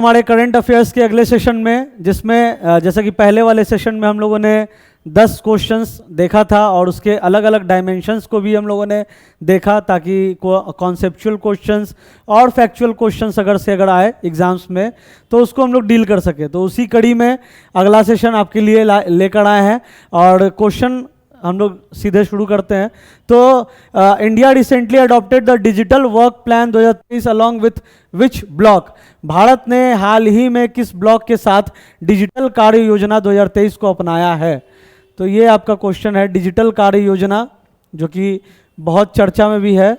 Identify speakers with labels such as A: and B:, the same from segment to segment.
A: हमारे current affairs के अगले सेशन में, जिसमें जैसा कि पहले वाले सेशन में हम लोगों ने 10 क्वेश्चंस देखा था और उसके अलग अलग डायमेंशंस को भी हम लोगों ने देखा, ताकि कॉन्सेप्चुअल क्वेश्चंस और फैक्चुअल क्वेश्चंस अगर आए एग्जाम्स में तो उसको हम लोग डील कर सके। तो उसी कड़ी में अगला सेशन आपके लिए लेकर आए हैं और क्वेश्चन हम लोग सीधे शुरू करते हैं। तो India recently adopted the digital work plan 2023 along with which block? Bharat ने हाल ही में किस ब्लॉक के साथ डिजिटल कार्य योजना 2023 को अपनाया है? तो ये आपका क्वेश्चन है, डिजिटल कार्य योजना, जो कि बहुत चर्चा में भी है।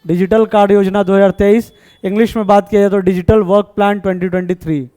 A: डिजिटल कार्य योजना 2023, इंग्लिश में बात किया जाए तो डिजिटल वर्क प्लान 2023।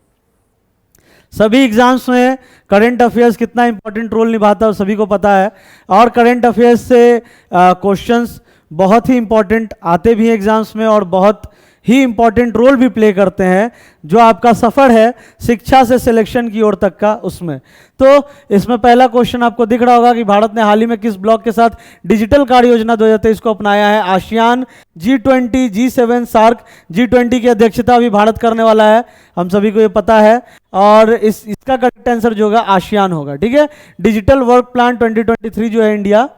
A: सभी एग्जाम्स में करंट अफेयर्स कितना इंपॉर्टेंट रोल निभाता है सभी को पता है, और करंट अफेयर्स से क्वेश्चंस बहुत ही इंपॉर्टेंट आते भी हैं एग्जाम्स में और बहुत ही इंपॉर्टेंट रोल भी प्ले करते हैं जो आपका सफ़र है शिक्षा से सिलेक्शन की ओर तक का, उसमें। तो इसमें पहला क्वेश्चन आपको दिख रहा होगा कि भारत ने हाल ही में किस ब्लॉक के साथ डिजिटल कार्य योजना 2023 को अपनाया है? ASEAN, G20, G7, SAARC. G20 की अध्यक्षता भी भारत करने वाला है, हम सभी को ये पता है, और इसका करेक्ट आंसर जो होगा आसियान होगा। ठीक है, डिजिटल वर्क प्लान 2023 जो है इंडिया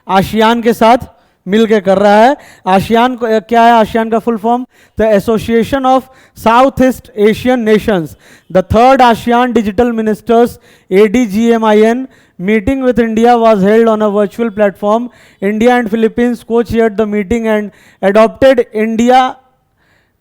A: आसियान के साथ मिलके कर रहा है। आसियान क्या है? आसियान का full form the association of south east Asian Nations. The third ASEAN digital ministers ADGMIN meeting with India was held on a virtual platform. India and Philippines co-chaired the meeting and adopted India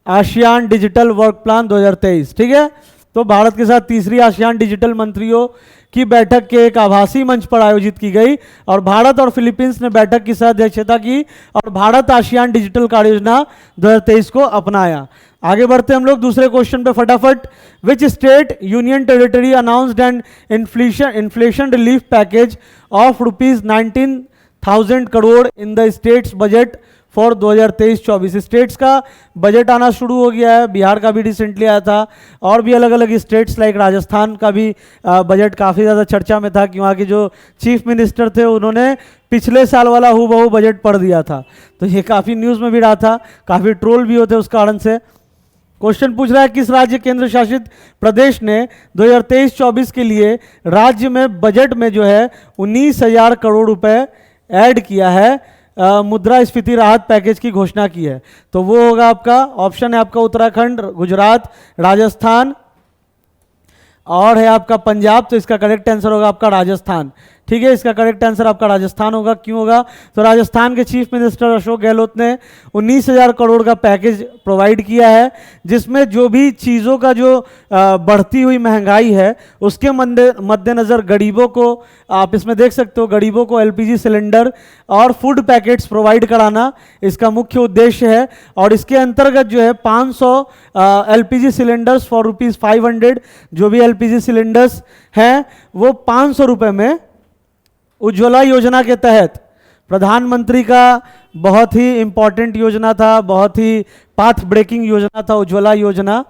A: ASEAN digital work plan 2023। ठीक है, तो भारत के साथ तीसरी ASEAN digital मंत्रियों की बैठक के एक आभासी मंच पर आयोजित की गई और भारत और फिलीपींस ने बैठक की सह अध्यक्षता की और भारत आसियान डिजिटल कार्य योजना 2023 को अपनाया। आगे बढ़ते हम लोग दूसरे क्वेश्चन पे फटाफट। Which state union territory announced an inflation relief package of ₹19,000 crore in the states budget for 2023-24? States का बजट आना शुरू हो गया है, बिहार का भी रिसेंटली आया था और भी अलग अलग स्टेट्स लाइक राजस्थान का भी बजट काफ़ी ज़्यादा चर्चा में था कि वहाँ के जो चीफ मिनिस्टर थे उन्होंने पिछले साल वाला हूबहू बजट पढ़ दिया था, तो ये काफ़ी न्यूज़ में भी रहा था, काफ़ी ट्रोल भी होते उस कारण से। क्वेश्चन पूछ रहा है किस राज्य केंद्र शासित प्रदेश ने 2023-24 के लिए राज्य में बजट में जो है 19,000 करोड़ रुपए ऐड किया है, मुद्रास्फीति राहत पैकेज की घोषणा की है? तो वो होगा आपका ऑप्शन है आपका उत्तराखंड, गुजरात, राजस्थान और है आपका पंजाब। तो इसका करेक्ट आंसर होगा आपका राजस्थान। ठीक है, इसका करेक्ट आंसर आपका राजस्थान होगा। क्यों होगा? तो राजस्थान के चीफ मिनिस्टर अशोक गहलोत ने 19,000 करोड़ का पैकेज प्रोवाइड किया है, जिसमें जो भी चीज़ों का जो बढ़ती हुई महंगाई है उसके मद्देनज़र गरीबों को, आप इसमें देख सकते हो, गरीबों को LPG सिलेंडर और फूड पैकेट्स प्रोवाइड कराना इसका मुख्य उद्देश्य है। और इसके अंतर्गत जो है 500 LPG सिलेंडर्स फॉर ₹500, जो भी LPG सिलेंडर्स हैं वो 500 रुपये में उज्ज्वला योजना के तहत, प्रधानमंत्री का बहुत ही इंपॉर्टेंट योजना था, बहुत ही पाथ ब्रेकिंग योजना था उज्ज्वला योजना,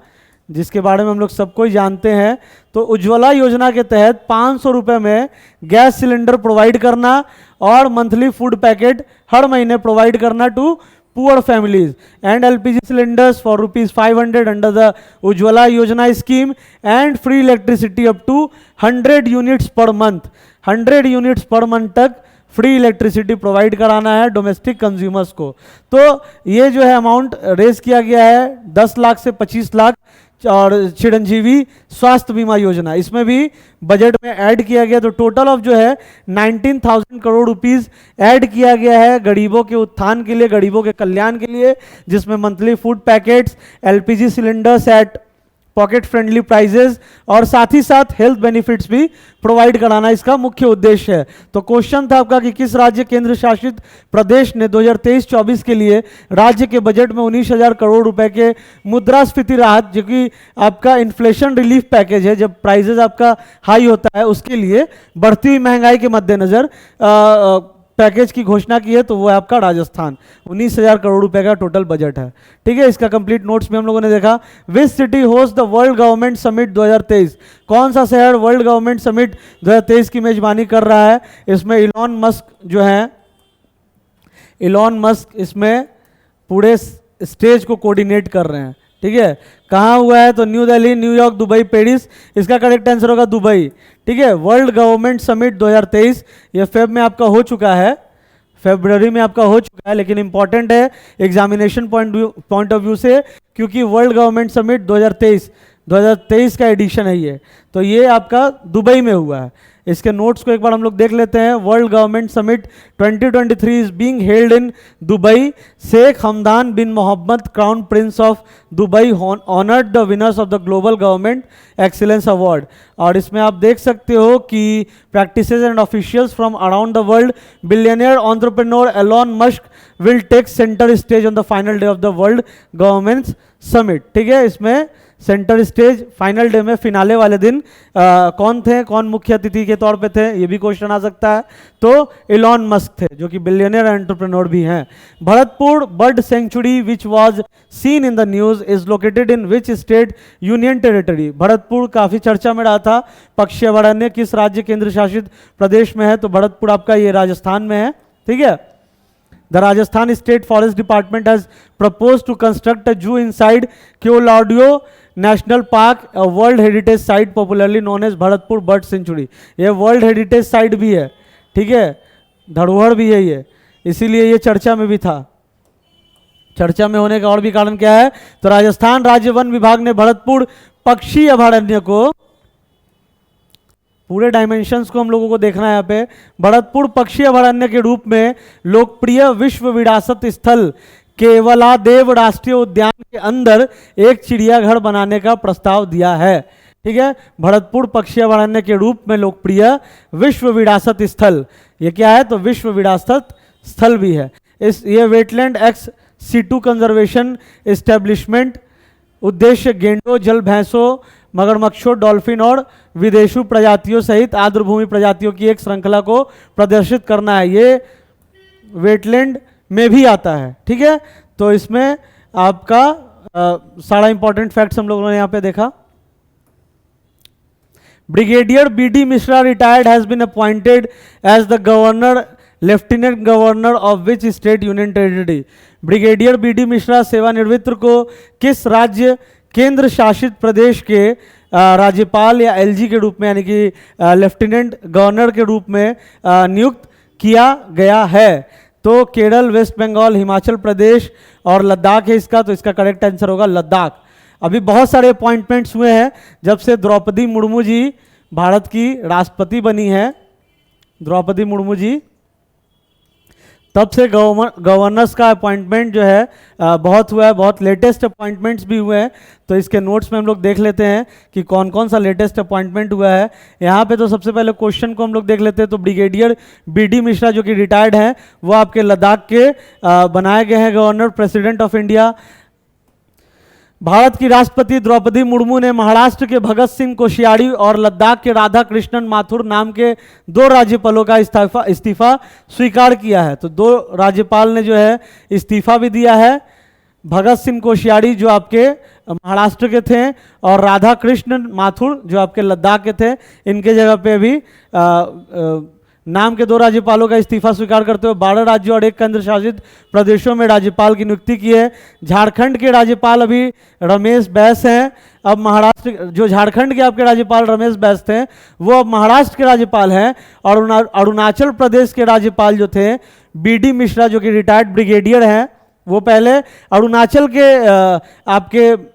A: जिसके बारे में हम लोग सबको ही जानते हैं। तो उज्ज्वला योजना के तहत 500 रुपये में गैस सिलेंडर प्रोवाइड करना और मंथली फूड पैकेट हर महीने प्रोवाइड करना to poor families and LPG cylinders for ₹500 under the Ujjwala Yojana scheme and free electricity up to 100 units per month। 100 units per month तक फ्री इलेक्ट्रिसिटी प्रोवाइड कराना है domestic consumers को। तो ये जो है अमाउंट रेज किया गया है 10 लाख से 25 लाख। और चिरंजीवी स्वास्थ्य बीमा योजना, इसमें भी बजट में ऐड किया गया, तो टोटल ऑफ जो है 19,000 करोड़ रुपीस ऐड किया गया है गरीबों के उत्थान के लिए, गरीबों के कल्याण के लिए, जिसमें monthly food packets, LPG cylinders at pocket friendly prices और साथ ही साथ हेल्थ बेनिफिट्स भी प्रोवाइड कराना इसका मुख्य उद्देश्य है। तो क्वेश्चन था आपका कि किस राज्य केंद्र शासित प्रदेश ने 2023-24 के लिए राज्य के बजट में 19,000 करोड़ रुपए के मुद्रास्फीति राहत, जो कि आपका इन्फ्लेशन रिलीफ पैकेज है, जब प्राइजेस आपका हाई होता है उसके लिए बढ़ती हुई महंगाई के मद्देनजर पैकेज की घोषणा की है, तो वो है आपका राजस्थान। 19,000 करोड़ रुपए का टोटल बजट है। ठीक है, इसका कंप्लीट नोट्स भी हम लोगों ने देखा। Which city host the world government summit 2023? कौन सा शहर वर्ल्ड गवर्नमेंट समिट 2023 की मेजबानी कर रहा है? इसमें इलॉन मस्क जो है, इलॉन मस्क इसमें पूरे स्टेज को कोऑर्डिनेट कर रहे हैं। ठीक है, कहाँ हुआ है तो new Delhi, New York, Dubai, Paris, इसका करेक्ट आंसर होगा दुबई। ठीक है, वर्ल्ड गवर्नमेंट समिट 2023 ये फेब में आपका हो चुका है, फरवरी में आपका हो चुका है, लेकिन इंपॉर्टेंट है एग्जामिनेशन पॉइंट ऑफ व्यू से, क्योंकि वर्ल्ड गवर्नमेंट समिट 2023 का एडिशन है ये, तो ये आपका दुबई में हुआ है। इसके नोट्स को एक बार हम लोग देख लेते हैं। World government summit 2023 is being held in Dubai. Sheikh Hamdan bin Mohammed crown prince of Dubai honoured the winners of the global government excellence award. और इसमें आप देख सकते हो कि practices and officials from around the world, billionaire entrepreneur Elon Musk will take centre stage on the final day of the world government summit. ठीक है, इसमें सेंटर स्टेज फाइनल डे में फिनाले वाले दिन कौन थे, कौन मुख्य अतिथि के तौर पे थे, ये भी क्वेश्चन आ सकता है। तो एलॉन मस्क थे, जो कि बिलियनियर एंटरप्रेन्योर भी हैं। Bharatpur bird sanctuary which was seen in the news is located in which state union territory. Bharatpur काफी चर्चा में रहा था, पक्षी अभयारण्य किस राज्य केंद्र शासित प्रदेश में है, तो भरतपुर आपका ये राजस्थान में है। ठीक है, The Rajasthan State Forest Department has proposed to construct a zoo inside Keoladio National Park, a World Heritage Site popularly known as Bharatpur Bird Sanctuary। ये World Heritage Site भी है, ठीक है, धरोहर भी है ये, इसीलिए ये चर्चा में भी था। चर्चा में होने का और भी कारण क्या है, तो राजस्थान राज्य वन विभाग ने भरतपुर पक्षी अभयारण्य को, पूरे डायमेंशंस को हम लोगों को देखना है यहाँ पे, भरतपुर पक्षी अभयारण्य के रूप में लोकप्रिय विश्व विरासत स्थल केवलादेव राष्ट्रीय उद्यान के अंदर एक चिड़ियाघर बनाने का प्रस्ताव दिया है। ठीक है, भरतपुर पक्षी अभयारण्य के रूप में लोकप्रिय विश्व विरासत स्थल, ये क्या है तो विश्व विरासत स्थल भी है। ये wetland ex situ conservation establishment उद्देश्य गेंडों, जल भैंसों, मगरमच्छों, डॉल्फिन और विदेशी प्रजातियों सहित आर्द्रभूमि प्रजातियों की एक श्रृंखला को प्रदर्शित करना है। ये वेटलैंड में भी आता है। ठीक है, तो इसमें आपका सारा इंपॉर्टेंट फैक्ट्स हम लोगों ने यहाँ पे देखा। Brigadier B D. Mishra retired has been appointed as the governor lieutenant governor of which state union territory. Brigadier B D. Mishra सेवानिवृत्त को किस राज्य केंद्र शासित प्रदेश के राज्यपाल या एलजी के रूप में, यानी कि लेफ्टिनेंट गवर्नर के रूप में नियुक्त किया गया है, तो केरल, वेस्ट बंगाल, हिमाचल प्रदेश और लद्दाख है इसका, तो इसका करेक्ट आंसर होगा लद्दाख। अभी बहुत सारे अपॉइंटमेंट्स हुए हैं जब से द्रौपदी मुर्मू जी भारत की राष्ट्रपति बनी है, द्रौपदी मुर्मू जी, तब से गवर्नर्स का अपॉइंटमेंट जो है बहुत हुआ है, बहुत लेटेस्ट अपॉइंटमेंट्स भी हुए हैं। तो इसके नोट्स में हम लोग देख लेते हैं कि कौन कौन सा लेटेस्ट अपॉइंटमेंट हुआ है। यहाँ पे तो सबसे पहले क्वेश्चन को हम लोग देख लेते हैं। तो ब्रिगेडियर बी.डी. मिश्रा जो कि रिटायर्ड हैं, वो आपके लद्दाख के बनाए गए हैं governor president of India. Bharat की राष्ट्रपति द्रौपदी मुर्मू ने महाराष्ट्र के भगत सिंह कोश्यारी और लद्दाख के राधा कृष्णन माथुर नाम के 2 राज्यपालों का इस्तीफा स्वीकार किया है। तो 2 राज्यपाल ने जो है इस्तीफा भी दिया है। भगत सिंह कोश्यारी जो आपके महाराष्ट्र के थे और राधा कृष्णन माथुर जो आपके लद्दाख के थे, इनके जगह पे भी नाम के 2 राज्यपालों का इस्तीफा स्वीकार करते हुए 12 राज्यों और 1 केंद्र शासित प्रदेशों में राज्यपाल की नियुक्ति की है। झारखंड के राज्यपाल अभी रमेश बैस हैं। अब महाराष्ट्र, जो झारखंड के आपके राज्यपाल रमेश बैस थे, वो अब महाराष्ट्र के राज्यपाल हैं। और अरुणाचल प्रदेश के राज्यपाल जो थे बी.डी. मिश्रा जो कि रिटायर्ड ब्रिगेडियर हैं, वो पहले अरुणाचल के आपके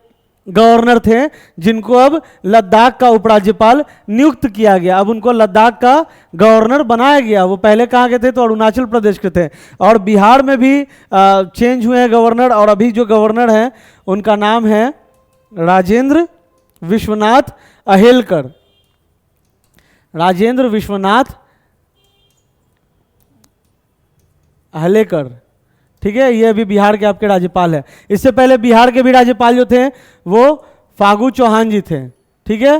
A: गवर्नर थे, जिनको अब लद्दाख का उपराज्यपाल नियुक्त किया गया। अब उनको लद्दाख का गवर्नर बनाया गया। वो पहले कहाँ के थे तो अरुणाचल प्रदेश के थे। और बिहार में भी चेंज हुए हैं गवर्नर, और अभी जो गवर्नर हैं उनका नाम है राजेंद्र विश्वनाथ अहेलकर। राजेंद्र विश्वनाथ अहेलकर, ठीक है, ये अभी बिहार के आपके राज्यपाल है। इससे पहले बिहार के भी राज्यपाल जो थे वो फागू चौहान जी थे। ठीक है,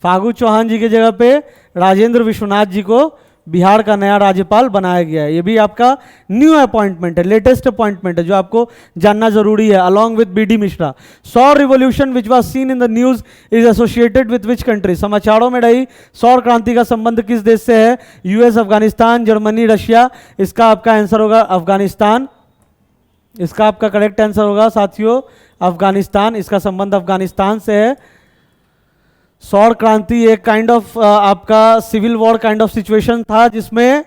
A: फागू चौहान जी की जगह पे राजेंद्र विश्वनाथ जी को बिहार का नया राज्यपाल बनाया गया है। ये भी आपका न्यू अपॉइंटमेंट है, लेटेस्ट अपॉइंटमेंट है, जो आपको जानना जरूरी है। Along with B D. Mishra, Saur revolution which was seen in the news is associated with which country. समाचारों में रही सौर क्रांति का संबंध किस देश से है? US, Afghanistan, Germany, Russia. इसका आपका आंसर होगा अफगानिस्तान। इसका आपका करेक्ट आंसर होगा साथियों अफगानिस्तान। इसका संबंध अफगानिस्तान से है। सौर क्रांति एक काइंड ऑफ आपका civil war kind of situation था, जिसमें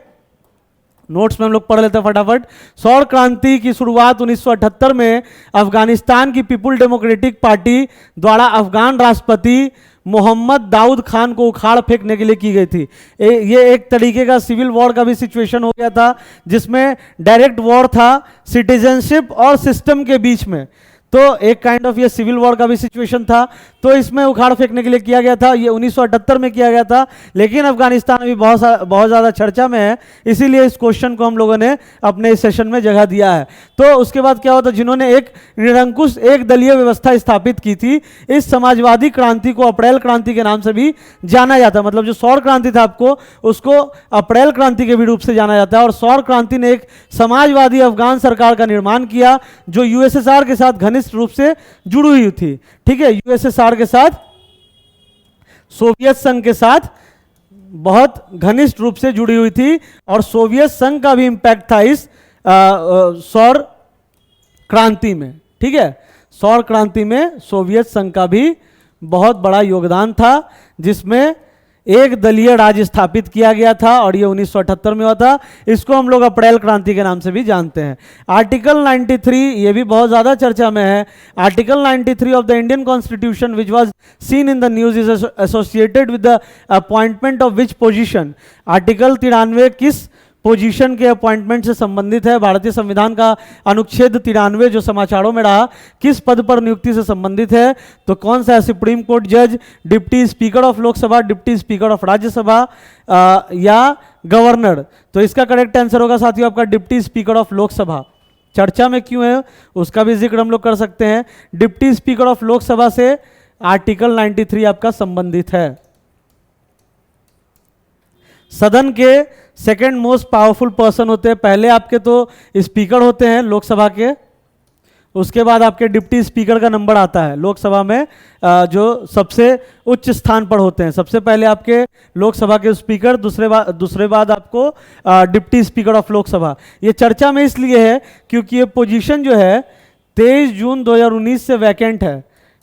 A: नोट्स में हम लोग पढ़ लेते हैं फटाफट। सौर क्रांति की शुरुआत 1978 में अफगानिस्तान की पीपुल डेमोक्रेटिक पार्टी द्वारा अफगान राष्ट्रपति मोहम्मद दाऊद खान को उखाड़ फेंकने के लिए की गई थी। ये एक तरीके का सिविल वॉर का भी सिचुएशन हो गया था, जिसमें डायरेक्ट वॉर था सिटीजनशिप और सिस्टम के बीच में। तो एक काइंड ऑफ ये सिविल वॉर का भी सिचुएशन था, तो इसमें उखाड़ फेंकने के लिए किया गया था। ये 1978 में किया गया था, लेकिन अफगानिस्तान अभी बहुत ज़्यादा चर्चा में है, इसीलिए इस क्वेश्चन को हम लोगों ने अपने इस सेशन में जगह दिया है। तो उसके बाद क्या होता, जिन्होंने एक निरंकुश एक दलीय व्यवस्था स्थापित की थी, इस समाजवादी क्रांति को अप्रैल क्रांति के नाम से भी जाना जाता है। मतलब जो सौर क्रांति था आपको, उसको अप्रैल क्रांति के भी रूप से जाना जाता है। और सौर क्रांति ने एक समाजवादी अफगान सरकार का निर्माण किया, जो यूएसएसआर के साथ घनिष्ठ रूप से जुड़ी हुई थी। ठीक है, यूएसएसआर के साथ, सोवियत संघ के साथ बहुत घनिष्ठ रूप से जुड़ी हुई थी, और सोवियत संघ का भी इंपैक्ट था इस सौर क्रांति में। ठीक है, सौर क्रांति में सोवियत संघ का भी बहुत बड़ा योगदान था, जिसमें एक दलीय राज्य स्थापित किया गया था, और ये 1978 में हुआ था। इसको हम लोग अप्रैल क्रांति के नाम से भी जानते हैं। आर्टिकल 93 ये भी बहुत ज़्यादा चर्चा में है। Article 93 of the Indian constitution which was seen in the news is associated with the appointment of which position. Article 93 किस पोजीशन के अपॉइंटमेंट से संबंधित है? भारतीय संविधान का अनुच्छेद 93 जो समाचारों में रहा, किस पद पर नियुक्ति से संबंधित है? तो कौन सा है? सुप्रीम कोर्ट जज, deputy speaker of Lok Sabha, deputy speaker of Rajya Sabha या गवर्नर? तो इसका करेक्ट आंसर होगा साथियों आपका डिप्टी स्पीकर ऑफ लोकसभा। चर्चा में क्यों है उसका भी जिक्र हम लोग कर सकते हैं। डिप्टी स्पीकर ऑफ लोकसभा से आर्टिकल 93 आपका संबंधित है। सदन के सेकेंड मोस्ट पावरफुल पर्सन होते हैं। पहले आपके तो स्पीकर होते हैं लोकसभा के, उसके बाद आपके डिप्टी स्पीकर का नंबर आता है लोकसभा में, जो सबसे उच्च स्थान पर होते हैं। सबसे पहले आपके लोकसभा के स्पीकर, दूसरे बाद आपको डिप्टी स्पीकर ऑफ लोकसभा। ये चर्चा में इसलिए है क्योंकि ये पोजीशन जो है 23 जून 2019 से वैकेंट है।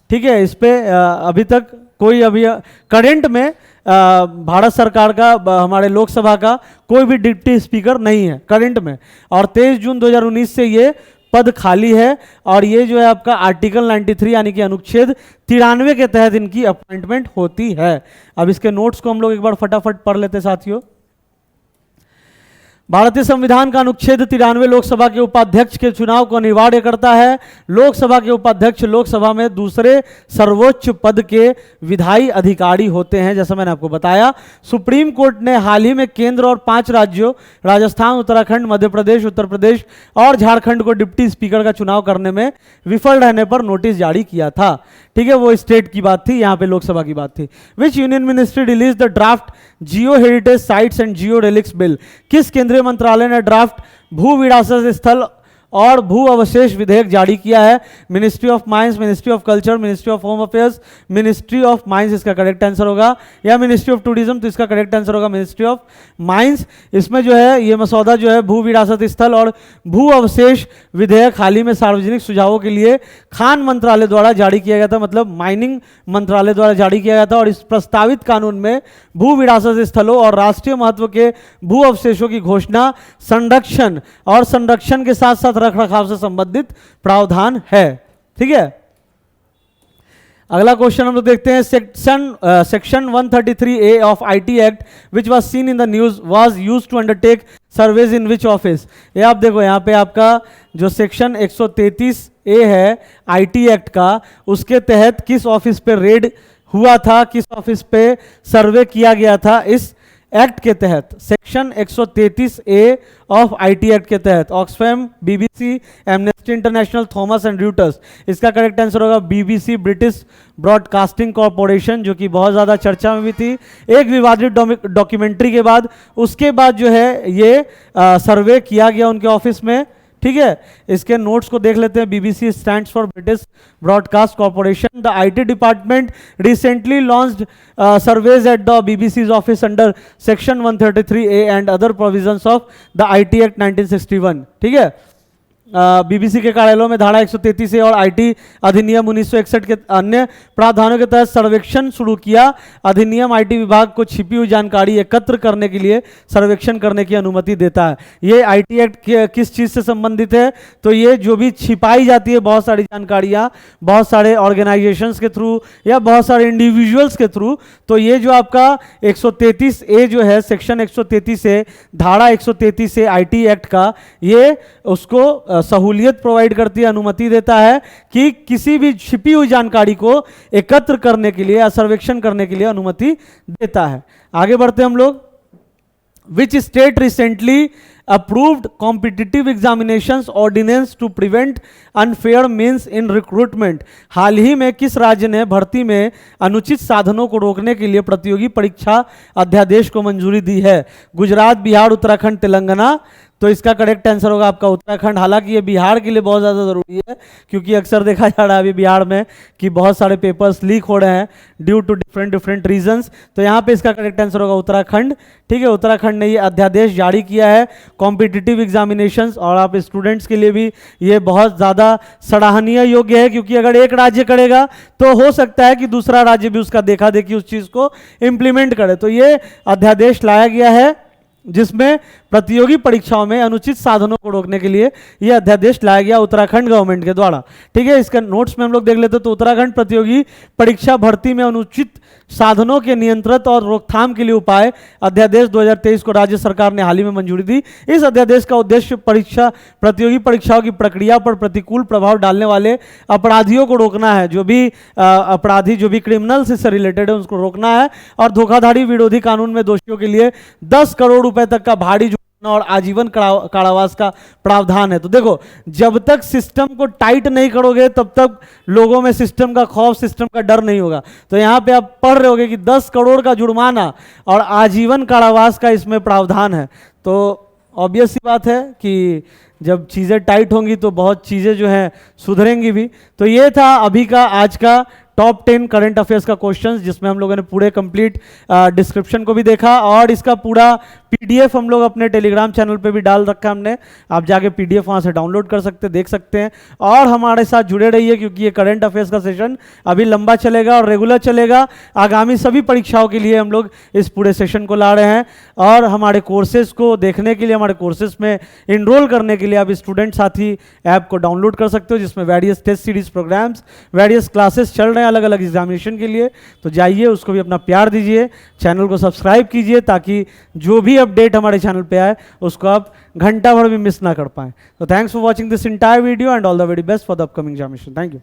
A: ठीक है, इस पे अभी तक कोई अभी करंट में भारत सरकार का, हमारे लोकसभा का कोई भी डिप्टी स्पीकर नहीं है करंट में, और 23 जून 2019 से ये पद खाली है। और ये जो है आपका आर्टिकल 93 यानी कि अनुच्छेद 93 के तहत इनकी अपॉइंटमेंट होती है। अब इसके नोट्स को हम लोग एक बार फटाफट पढ़ लेते साथियों। भारतीय संविधान का अनुच्छेद 93 लोकसभा के उपाध्यक्ष के चुनाव को अनिवार्य करता है। लोकसभा के उपाध्यक्ष लोकसभा में दूसरे सर्वोच्च पद के विधायी अधिकारी होते हैं, जैसा मैंने आपको बताया। सुप्रीम कोर्ट ने हाल ही में केंद्र और 5 राज्यों राजस्थान, उत्तराखंड, मध्य प्रदेश, उत्तर प्रदेश और झारखंड को डिप्टी स्पीकर का चुनाव करने में विफल रहने पर नोटिस जारी किया था। ठीक है, वो स्टेट की बात थी, यहाँ पे लोकसभा की बात थी। विच union ministry release the draft Jio heritage sites and Jio relics bill? किस केंद्रीय मंत्रालय ने ड्राफ्ट भू विरासत स्थल और भू अवशेष विधेयक जारी किया है? Ministry of mines, ministry of culture, ministry of home affairs, ministry of mines इसका करेक्ट आंसर होगा, या मिनिस्ट्री ऑफ टूरिज्म? तो इसका करेक्ट आंसर होगा मिनिस्ट्री ऑफ माइंस। इसमें जो है ये मसौदा जो है भू विरासत स्थल और भू अवशेष विधेयक हाल ही में सार्वजनिक सुझावों के लिए खान मंत्रालय द्वारा जारी किया गया था, मतलब माइनिंग मंत्रालय द्वारा जारी किया गया था। और इस प्रस्तावित कानून में भू विरासत स्थलों और राष्ट्रीय महत्व के भू अवशेषों की घोषणा, संरक्षण और संरक्षण के साथ साथ रख रखाव से संबंधित प्रावधान है। ठीक है, अगला क्वेश्चन हम लोग देखते हैं। Section 133A of IT act which was seen in the news was used to undertake surveys in which office? ये आप देखो, यहाँ पे आपका जो सेक्शन 133A है आईटी एक्ट का, उसके तहत किस ऑफिस पे रेड हुआ था, किस ऑफिस पे सर्वे किया गया था इस एक्ट के तहत? Section 133A of IT act के तहत Oxfam, BBC, amnesty international, Thomas and Reuters. इसका करेक्ट आंसर होगा बीबीसी, ब्रिटिश ब्रॉडकास्टिंग कॉरपोरेशन, जो कि बहुत ज़्यादा चर्चा में भी थी एक विवादित डॉक्यूमेंट्री के बाद। उसके बाद जो है ये सर्वे किया गया उनके ऑफिस में। ठीक है, इसके नोट्स को देख लेते हैं। BBC stands for British Broadcast Corporation. The IT department recently launched surveys at the BBC's office under section 133A and other provisions of the IT act 1961। ठीक है, बीबीसी के कार्यालयों में धारा 133 ए और आईटी अधिनियम 1961 के अन्य प्रावधानों के तहत सर्वेक्षण शुरू किया। अधिनियम आईटी विभाग को छिपी हुई जानकारी एकत्र करने के लिए सर्वेक्षण करने की अनुमति देता है। ये आईटी एक्ट किस चीज़ से संबंधित है? तो ये जो भी छिपाई जाती है बहुत सारी जानकारियाँ बहुत सारे ऑर्गेनाइजेशंस के थ्रू या बहुत सारे इंडिविजुअल्स के थ्रू, तो ये जो आपका 133 ए जो है, सेक्शन 133 ए, धारा 133 ए आईटी एक्ट का, ये उसको सहूलियत प्रोवाइड करती है, अनुमति देता है कि किसी भी छिपी हुई जानकारी को एकत्र करने के लिए या सर्वेक्षण करने के लिए अनुमति देता है। आगे बढ़ते हम लोग। Which state recently approved competitive examinations ordinance to prevent unfair means in recruitment? हाल ही में किस राज्य ने भर्ती में अनुचित साधनों को रोकने के लिए प्रतियोगी परीक्षा अध्यादेश को मंजूरी दी है? गुजरात, बिहार, उत्तराखंड, तेलंगाना। तो इसका करेक्ट आंसर होगा आपका उत्तराखंड। हालांकि ये बिहार के लिए बहुत ज़्यादा ज़रूरी है क्योंकि अक्सर देखा जा रहा है अभी बिहार में कि बहुत सारे पेपर्स लीक हो रहे हैं ड्यू टू डिफरेंट रीजंस। तो यहाँ पे इसका करेक्ट आंसर होगा उत्तराखंड। ठीक है, उत्तराखंड ने ये अध्यादेश जारी किया है कॉम्पिटिटिव एग्जामिनेशंस, और आप स्टूडेंट्स के लिए भी ये बहुत ज़्यादा सराहनीय योग्य है क्योंकि अगर एक राज्य करेगा तो हो सकता है कि दूसरा राज्य भी उसका देखा देखी उस चीज़ को इम्प्लीमेंट करे। तो ये अध्यादेश लाया गया है जिसमें प्रतियोगी परीक्षाओं में अनुचित साधनों को रोकने के लिए यह अध्यादेश लाया गया उत्तराखंड गवर्नमेंट के द्वारा। ठीक है, इसका नोट्स में हम लोग देख लेते हैं। तो उत्तराखंड प्रतियोगी परीक्षा भर्ती में अनुचित साधनों के नियंत्रण और रोकथाम के लिए उपाय अध्यादेश 2023 को राज्य सरकार ने हाल ही में मंजूरी दी। इस अध्यादेश का उद्देश्य प्रतियोगी परीक्षाओं की प्रक्रिया पर प्रतिकूल प्रभाव डालने वाले अपराधियों को रोकना है। जो भी अपराधी, जो भी क्रिमिनल्स इससे रिलेटेड है उसको रोकना है, और धोखाधड़ी विरोधी कानून में दोषियों के लिए 10 करोड़ रुपए तक का भारी और आजीवन कारावास का प्रावधान है। तो देखो, जब तक सिस्टम को टाइट नहीं करोगे तब तक लोगों में सिस्टम का खौफ, सिस्टम का डर नहीं होगा। तो यहाँ पे आप पढ़ रहे होगे कि 10 करोड़ का जुर्माना और आजीवन कारावास का इसमें प्रावधान है। तो ऑब्वियस सी बात है कि जब चीज़ें टाइट होंगी तो बहुत चीज़ें जो हैं सुधरेंगी भी। तो ये था अभी का आज का टॉप 10 करंट अफेयर्स का क्वेश्चंस, जिसमें हम लोगों ने पूरे कंप्लीट डिस्क्रिप्शन को भी देखा और इसका पूरा पीडीएफ हम लोग अपने टेलीग्राम चैनल पे भी डाल रखा है हमने। आप जाके पीडीएफ वहाँ से डाउनलोड कर सकते, देख सकते हैं, और हमारे साथ जुड़े रहिए क्योंकि ये करंट अफेयर्स का सेशन अभी लंबा चलेगा और रेगुलर चलेगा। आगामी सभी परीक्षाओं के लिए हम लोग इस पूरे सेशन को ला रहे हैं, और हमारे कोर्सेज को देखने के लिए, हमारे कोर्सेज में इनरोल करने के लिए आप स्टूडेंट साथी ऐप को डाउनलोड कर सकते हो, जिसमें various test series programmes, various classes चल रहे हैं अलग अलग एग्जामिनेशन के लिए। तो जाइए, उसको भी अपना प्यार दीजिए, चैनल को सब्सक्राइब कीजिए ताकि जो भी अपडेट हमारे चैनल पे आए उसको आप घंटा भर भी मिस ना कर पाएं। तो thanks for watching this entire video and all the very best for the upcoming examination. Thank you.